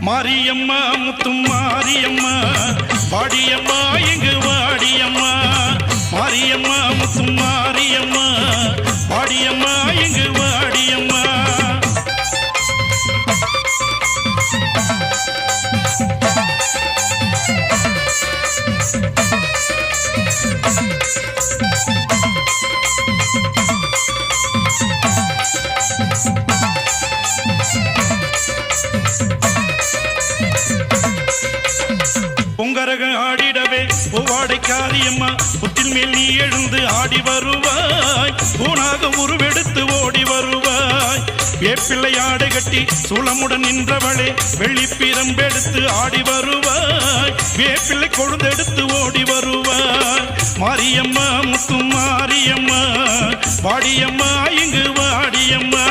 மாரியம்மா முத்து மாரியம்மா வாடியம்மா இங்கு வாடியம்மா மாரியம்மா முத்து மாரியம்மா வாடியம்மா இங்கு வாடியம்மா பொங்கரக ஆடிடவே பூவாடை காரியம்மா புத்தின் மேல் நீ எழுந்து ஆடி வருவாய் பூனாக உருவெடுத்து ஓடி வருவாய் வேப்பிள்ளை ஆடை கட்டி சூளமுடன் நின்றவளே வெள்ளி பிரம்பெடுத்து ஆடி வருவாய் வேப்பிள்ளை கொழுந்தெடுத்து ஓடி வருவாய் மாரியம்மா முத்து மாரியம்மா வாடியம்மா இங்கு வாடியம்மா